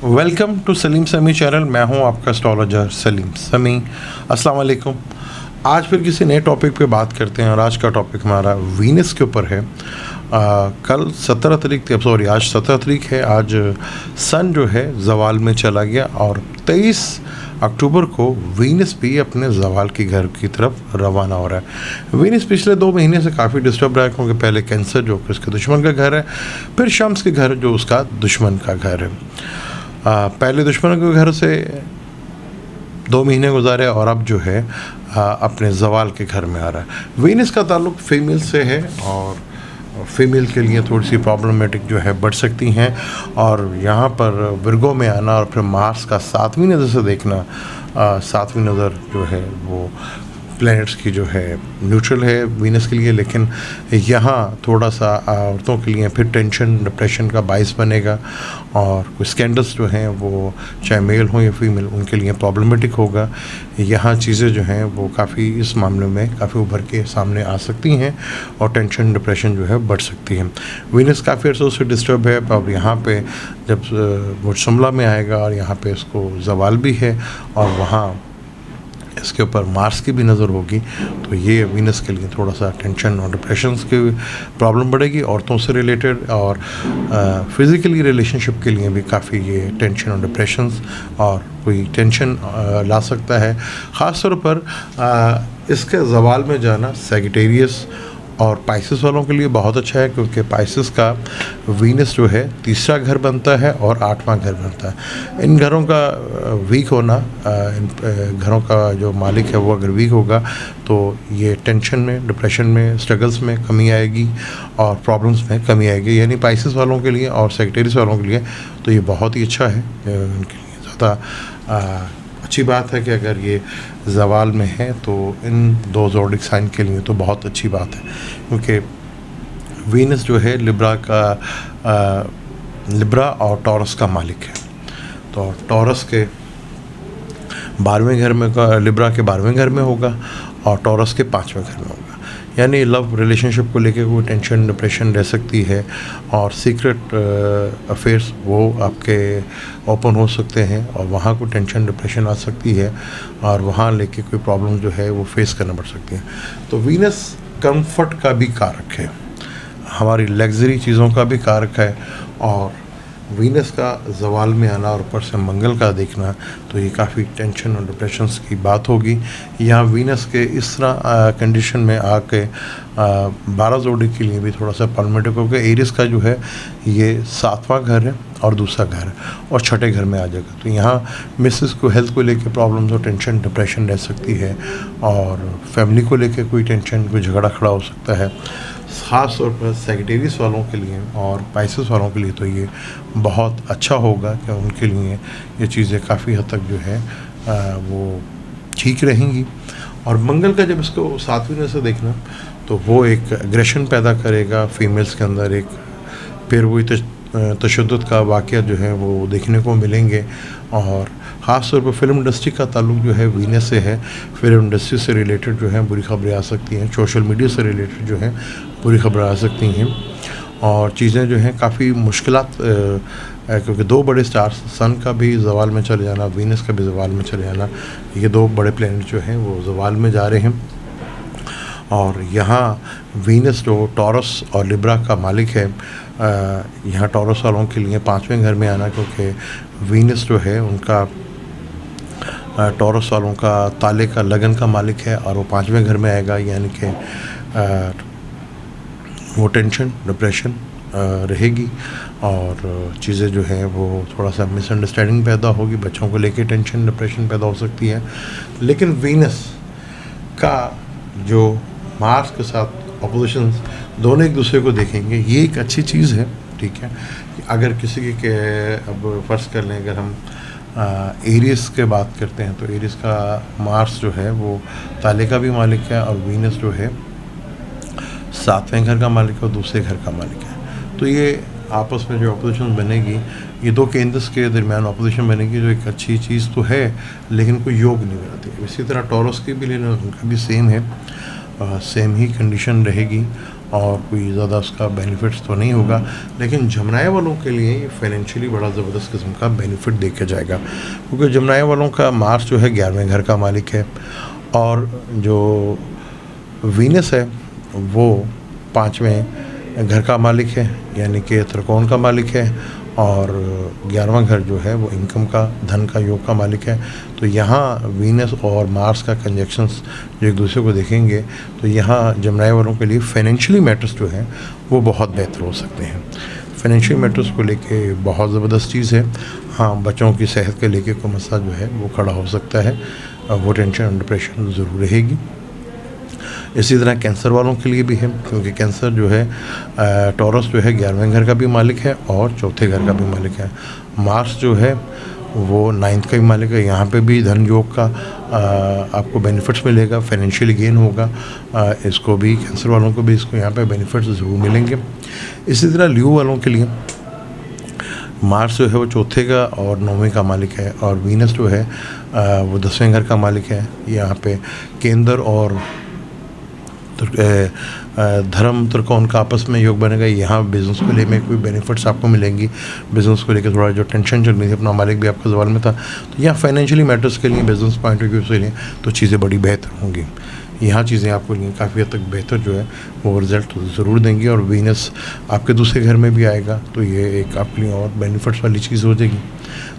Welcome to Salim समी channel. मैं हूं आपका एस्ट्रोलॉजर सलीम समी। अस्सलाम वालेकुम। आज फिर किसी नए टॉपिक पे बात करते हैं और आज का टॉपिक हमारा वीनस के ऊपर है। कल 17 तारीख थी, सॉरी आज 17 तारीख है। आज सन जो है जवाल में चला गया और 23 अक्टूबर को वीनस भी अपने जवाल के घर की तरफ रवाना हो रहा है। वीनस पिछले 2 महीने से काफ़ी डिस्टर्ब रहा है, क्योंकि पहले कैंसर जो कि उसके दुश्मन का घर है, फिर शम्स के घर जो उसका दुश्मन का घर है। पहले दुश्मन के घर से 2 महीने गुजारे और अब जो है अपने जवाल के घर में आ रहा है। वीनस का ताल्लुक फीमेल से है और फीमेल के लिए थोड़ी सी प्रॉब्लमेटिक जो है बढ़ सकती हैं। और यहाँ पर विर्गो में आना और फिर मार्स का 7वीं नज़र से देखना, 7वीं नज़र जो है वो प्लैनेट्स की जो है न्यूट्रल है वीनस के लिए, लेकिन यहाँ थोड़ा सा औरतों के लिए फिर टेंशन डिप्रेशन का बाइस बनेगा और कुछ स्कैंडल्स जो हैं वो चाहे मेल हो या फीमेल उनके लिए प्रॉब्लमेटिक होगा। यहाँ चीज़ें जो हैं वो काफ़ी इस मामले में काफ़ी उभर के सामने आ सकती हैं और टेंशन डिप्रेशन जो है बढ़ सकती है। वीनस काफ़ी अर्सों से डिस्टर्ब है। अब यहाँ पे जब वो शिमला में आएगा और यहाँ पे इसको जवाल भी है और वहाँ इसके ऊपर मार्स की भी नज़र होगी, तो ये वीनस के लिए थोड़ा सा टेंशन और डिप्रेशंस की प्रॉब्लम बढ़ेगी औरतों से रिलेटेड, और फिज़िकली रिलेशनशिप के लिए भी काफ़ी ये टेंशन और डिप्रेशंस और कोई टेंशन ला सकता है। ख़ास तौर पर इसके जवाल में जाना सैजिटेरियस और पाइसेस वालों के लिए बहुत अच्छा है, क्योंकि पाइसेस का वीनस जो है 3रा घर बनता है और 8वां घर बनता है। इन घरों का वीक होना, इन घरों का जो मालिक है वो अगर वीक होगा तो ये टेंशन में, डिप्रेशन में, स्ट्रगल्स में कमी आएगी और प्रॉब्लम्स में कमी आएगी। यानी पाइसेस वालों के लिए और सैजिटेरियस वालों के लिए तो ये बहुत ही अच्छा है। उनके लिए ज़्यादा अच्छी बात है कि अगर ये जवाल में है तो इन 2 ज़ोडिक साइन के लिए तो बहुत अच्छी बात है, क्योंकि वीनस जो है लिब्रा और टॉरस का मालिक है। तो टॉरस के 12वें घर में लिब्रा के 12वें घर में होगा और टॉरस के 5वें घर में होगा। यानी लव रिलेशनशिप को लेके कोई टेंशन डिप्रेशन रह सकती है और सीक्रेट अफेयर्स वो आपके ओपन हो सकते हैं और वहाँ को टेंशन डिप्रेशन आ सकती है और वहाँ लेके कोई प्रॉब्लम जो है वो फेस करना पड़ सकती है। तो वीनस कंफर्ट का भी कारक है, हमारी लग्जरी चीज़ों का भी कारक है, और वीनस का जवाल में आना और ऊपर से मंगल का देखना तो ये काफ़ी टेंशन और डिप्रेशंस की बात होगी। यहाँ वीनस के इस तरह कंडीशन में आके 12 जोड़ी के लिए भी थोड़ा सा प्रॉब्लमेटिक होगा। एरिस का जो है ये 7वां घर है और दूसरा घर है और 6ठे घर में आ जाएगा। तो यहाँ मिसेस को हेल्थ को लेके प्रॉब्लम्स और टेंशन डिप्रेशन रह सकती है और फैमिली को लेके कोई टेंशन, कोई झगड़ा खड़ा हो सकता है। ख़ास तौर पर सैजिटेरियस वालों के लिए और पाइसेस वालों के लिए तो ये बहुत अच्छा होगा कि उनके लिए ये चीज़ें काफ़ी हद तक जो है वो ठीक रहेंगी। और मंगल का जब इसको 7वीं नज़र से देखना तो वो एक एग्रेशन पैदा करेगा फीमेल्स के अंदर, एक फिर वही तशद्दुद का वाक़या जो है वो देखने को मिलेंगे। और ख़ास तौर पर फिल्म इंडस्ट्री का ताल्लुक जो है वीनस से है। फिल्म इंडस्ट्री से रिलेटेड जो है बुरी खबरें आ सकती हैं, सोशल मीडिया से रिलेटेड जो है बुरी खबरें आ सकती हैं और चीज़ें जो हैं काफ़ी मुश्किलात, क्योंकि 2 बड़े स्टार्स, सन का भी जवाल में चले जाना, वीनस का भी जवाल में चले जाना, ये 2 बड़े प्लैनेट जो हैं वो जवाल में जा रहे हैं। और यहाँ वीनस जो टॉरस और लिब्रा का मालिक है, यहाँ टॉरस वालों के लिए 5वें घर में आना, क्योंकि वीनस जो है उनका टॉरस वालों का ताले का लगन का मालिक है और वो 5वें घर में आएगा। यानी कि वो टेंशन डिप्रेशन रहेगी और चीज़ें जो हैं वो थोड़ा सा मिसअंडरस्टैंडिंग पैदा होगी, बच्चों को लेके टेंशन डिप्रेशन पैदा हो सकती है। लेकिन वीनस का जो मार्स के साथ ऑपोजिशन दोनों एक दूसरे को देखेंगे, ये एक अच्छी चीज़ है। ठीक है, अगर किसी के अब फ़र्ज़ कर लें, अगर हम एरिस के बात करते हैं तो एरिस का मार्स जो है वो ताले का भी मालिक है और वीनस जो है 7वें घर का मालिक है और दूसरे घर का मालिक है। तो ये आपस में जो अपोजिशन बनेगी, ये 2 केंद्र्स के दरमियान अपोजिशन बनेगी, जो एक अच्छी चीज़ तो है लेकिन कोई योग नहीं बनाती। इसी तरह टॉरस की भी लेना उनका भी सेम है, सेम ही कंडीशन रहेगी और कोई ज़्यादा उसका बेनिफिट्स तो नहीं होगा, लेकिन जमनाए वालों के लिए ये फाइनेंशियली बड़ा ज़बरदस्त किस्म का बेनिफिट देखा जाएगा, क्योंकि जमनाए वालों का मार्स जो है 11वें घर का मालिक है और जो वीनस है वो 5वें घर का मालिक है, यानी कि त्रिकोण का मालिक है, और 11वां घर जो है वो इनकम का, धन का, योग का मालिक है। तो यहाँ वीनस और मार्स का कंजक्शंस जो एक दूसरे को देखेंगे तो यहाँ जमनाए वालों के लिए फाइनेंशियली मैटर्स जो हैं वो बहुत बेहतर हो सकते हैं। फाइनेंशियल मैटर्स को लेके बहुत ज़बरदस्त चीज़ है। हाँ, बच्चों की सेहत के लेके कोई मसला जो है वो खड़ा हो सकता है, वो टेंशन और डिप्रेशन ज़रूर रहेगी। इसी तरह कैंसर वालों के लिए भी है, क्योंकि कैंसर जो है टॉरस जो है 11वें घर का भी मालिक है और चौथे घर का भी मालिक है। मार्स जो है वो 9th का भी मालिक है। यहाँ पे भी धन योग का आपको बेनिफिट्स मिलेगा, फाइनेंशियल गेन होगा। इसको भी, कैंसर वालों को भी इसको यहाँ पे बेनिफिट्स ज़रूर मिलेंगे। इसी तरह लियो वालों के लिए मार्स जो है वो चौथे का और 9वें का मालिक है, और वीनस जो है वो 10वें घर का मालिक है। यहाँ पे केंद्र और धर्म त्रिकोण का आपस में योग बनेगा। यहाँ बिज़नेस को लेकर कोई बेनिफिट्स आपको मिलेंगी। बिज़नेस को लेकर थोड़ा जो टेंशन चल रही थी, अपना मालिक भी आपका सवाल में था, तो यहाँ फाइनेंशियली मैटर्स के लिए, बिज़नेस पॉइंट ऑफ व्यू से लिए तो चीज़ें बड़ी बेहतर होंगी। यहाँ चीज़ें आपको लिए काफ़ी हद तक बेहतर जो है वो रिज़ल्ट ज़रूर देंगी। और वीनस आपके दूसरे घर में भी आएगा तो ये एक आपके लिए और बेनिफिट्स वाली चीज़ हो जाएगी।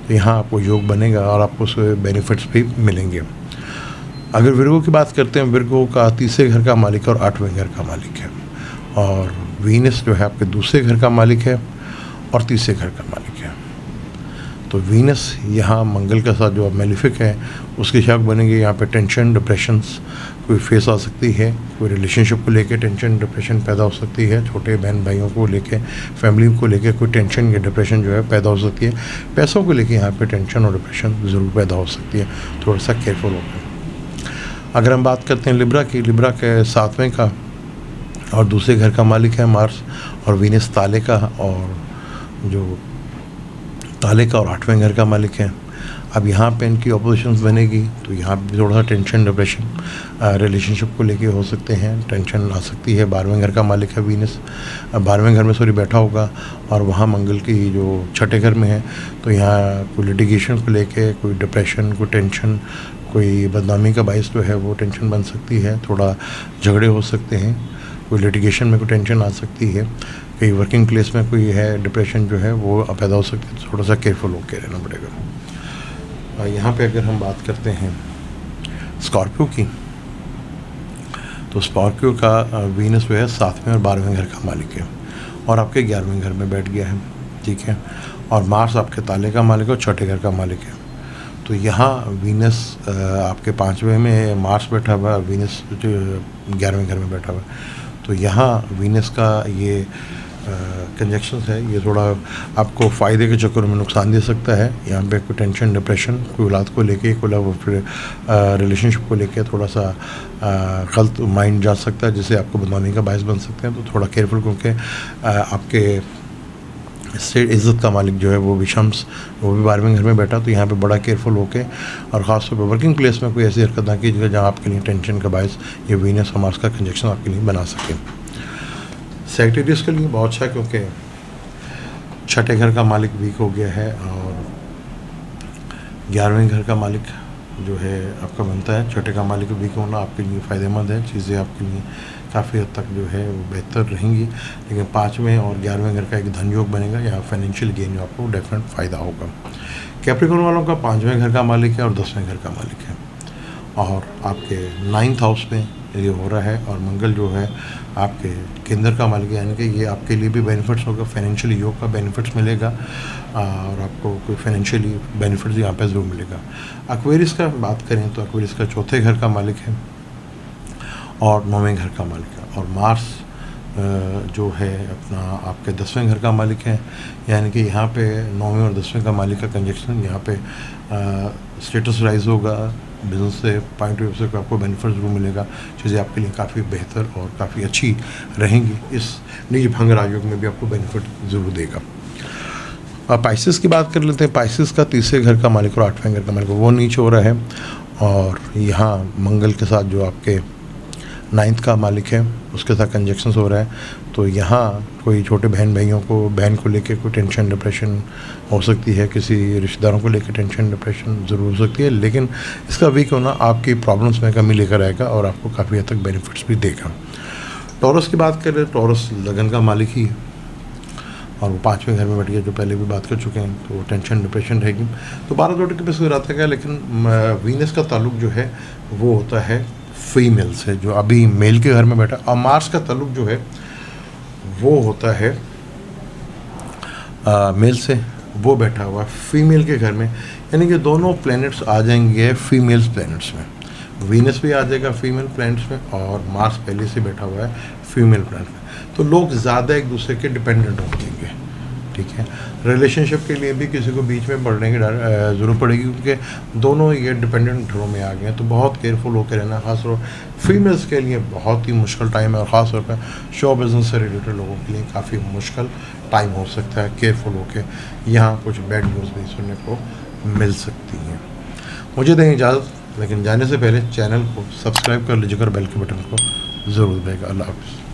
तो यहाँ आपको योग बनेगा और आपको उसके बेनिफिट्स भी मिलेंगे। अगर विर्गो की बात करते हैं, विर्गो का तीसरे घर का मालिक और 8वें घर का मालिक है, और वीनस जो है आपके दूसरे घर का मालिक है और तीसरे घर का मालिक है। तो वीनस यहाँ मंगल के साथ जो मेलिफिक है उसके शाख बनेंगे। यहाँ पे टेंशन, डिप्रेशंस कोई फेस आ सकती है, कोई रिलेशनशिप को लेके टेंशन, डिप्रेशन पैदा हो सकती है, छोटे बहन भाइयों को लेके, फैमिली को लेके कोई टेंशन या डिप्रेशन जो है पैदा हो सकती है। पैसों को लेके यहाँ पे टेंशन और डिप्रेशन ज़रूर पैदा हो सकती है, थोड़ा सा केयरफुल होकर। अगर हम बात करते हैं लिब्रा की, लिब्रा के 7वें का और दूसरे घर का मालिक है मार्स, और वीनस ताले का, और जो ताले का और 8वें घर का मालिक है। अब यहाँ पे इनकी ऑपोजिशंस बनेगी तो यहाँ पे थोड़ा सा टेंशन, डिप्रेशन रिलेशनशिप को लेके हो सकते हैं, टेंशन आ सकती है। 12वें घर का मालिक है वीनस, 12वें घर में बैठा होगा, और वहाँ मंगल की जो छठे घर में है, तो यहाँ कोई लिटिगेशन को लेके, कोई डिप्रेशन, कोई टेंशन, कोई बदनामी का बायस जो है वो टेंशन बन सकती है। थोड़ा झगड़े हो सकते हैं, कोई लिटिगेशन में कोई टेंशन आ सकती है, कहीं वर्किंग प्लेस में कोई है डिप्रेशन जो है वो पैदा हो सकती है। थोड़ा सा केयरफुल होकर रहना पड़ेगा। यहाँ पे अगर हम बात करते हैं स्कॉर्पियो की, तो स्कॉर्पियो का वीनस जो है 7वें और 12वें घर का मालिक है और आपके 11वें घर में बैठ गया है, ठीक है। और मार्स आपके ताले का मालिक है और छठे घर का मालिक है। तो यहाँ वीनस आपके 5वें में मार्स बैठा हुआ है, वीनस जो 11वें घर में बैठा हुआ है। तो यहाँ वीनस का ये कंजक्शन है, ये थोड़ा आपको फ़ायदे के चक्कर में नुकसान दे सकता है। यहाँ पे कोई टेंशन, डिप्रेशन, कोई औलाद को लेके, कोई रिलेशनशिप को लेके थोड़ा सा गलत माइंड जा सकता है, जिससे आपको बदनामी का बायस बन सकते हैं। तो थोड़ा केयरफुल, क्योंकि आपके स्टेट इज़्ज़त का मालिक जो है वो भी शम्स, वो भी 12वें घर में बैठा। तो यहाँ पे बड़ा केयरफुल होके, और ख़ासतौर पर वर्किंग प्लेस में कोई ऐसी हरकत ना कीजिएगा जहाँ आपके लिए टेंशन का बायस ये वीनस और मार्स का कंजक्शन आपके लिए बना सके। सेक्रेटरीज के लिए बहुत अच्छा है, क्योंकि छठे घर का मालिक वीक हो गया है और 11वें घर का मालिक जो है आपका बनता है। छठे का मालिक वीक होना आपके लिए फ़ायदेमंद है, चीज़ें आपके लिए काफ़ी हद तक जो है वो बेहतर रहेंगी। लेकिन 5वें और 11वें घर का एक धन योग बनेगा, यहाँ फाइनेंशियल गेन जो आपको डेफिनेट फ़ायदा होगा। कैप्रिकॉर्न वालों का 5वें घर का मालिक है और 10वें घर का मालिक है, और आपके 9th हाउस में ये हो रहा है। और मंगल जो है आपके केंद्र का मालिक है, यानी कि ये आपके लिए भी बेनिफिट्स होगा, फाइनेंशियली योग का बेनिफिट्स मिलेगा, और आपको कोई फाइनेंशियली बेनिफिट्स यहाँ पे ज़रूर मिलेगा। एक्वेरियस का बात करें तो एक्वेरियस का चौथे घर का मालिक है और 9वें घर का मालिक है, और मार्स जो है अपना आपके 10वें घर का मालिक है। यानी कि यहाँ पे 9वें और 10वें का मालिक का कंजक्शन, यहाँ पे स्टेटस राइज होगा, बिजनेस से पॉइंट ऑफ व्यू से आपको बेनिफिट ज़रूर मिलेगा। चीज़ें आपके लिए काफ़ी बेहतर और काफ़ी अच्छी रहेंगी। इस निजी भंग राजयोग में भी आपको बेनिफिट ज़रूर देगा। अब पाइसेस की बात कर लेते हैं। पाइसेस का तीसरे घर का मालिक और 8वें घर का मालिक वो नीचे हो रहा है, और यहाँ मंगल के साथ जो आपके नाइन्थ का मालिक है, उसके साथ कंजक्शंस हो रहा है। तो यहाँ कोई छोटे बहन भाइयों को, बहन को लेके कोई टेंशन डिप्रेशन हो सकती है, किसी रिश्तेदारों को लेकर टेंशन डिप्रेशन ज़रूर हो सकती है, लेकिन इसका वीक होना आपकी प्रॉब्लम्स में कमी लेकर आएगा और आपको काफ़ी हद तक बेनिफिट्स भी देगा। टॉरस की बात करें, टॉरस लगन का मालिक ही है और वो 5वें घर में बैठ गया, जो पहले भी बात कर चुके हैं, तो टेंशन डिप्रेशन रहेगी। तो 12 डॉटर के पास रहता है, लेकिन वीनस का ताल्लुक जो है वो होता है फीमेल से, जो अभी मेल के घर में बैठा। और मार्स का ताल्लुक जो है वो होता है मेल से, वो बैठा हुआ है फीमेल के घर में। यानी कि दोनों प्लैनेट्स आ जाएंगे फीमेल्स प्लैनेट्स में, वीनस भी आ जाएगा फीमेल प्लैनेट्स में और मार्स पहले से बैठा हुआ है फीमेल प्लैनेट में। तो लोग ज़्यादा एक दूसरे के डिपेंडेंट हो जाएंगे, ठीक है। रिलेशनशिप के लिए भी किसी को बीच में पढ़ने की ज़रूरत पड़ेगी, क्योंकि दोनों ये डिपेंडेंट घरों में आ गए हैं। तो बहुत केयरफुल होकर रहना, खासतौर फीमेल्स के लिए बहुत ही मुश्किल टाइम है, और ख़ासतौर पर शो बिज़नेस से रिलेटेड लोगों के लिए काफ़ी मुश्किल टाइम हो सकता है। केयरफुल होकर यहाँ कुछ बैड न्यूज़ भी सुनने को मिल सकती हैं। मुझे दें इजाज़त, लेकिन जाने से पहले चैनल को सब्सक्राइब कर लीजिएगा और बेल के बटन को ज़रूर दबाइएगा। अल्लाह हाफ़िज़।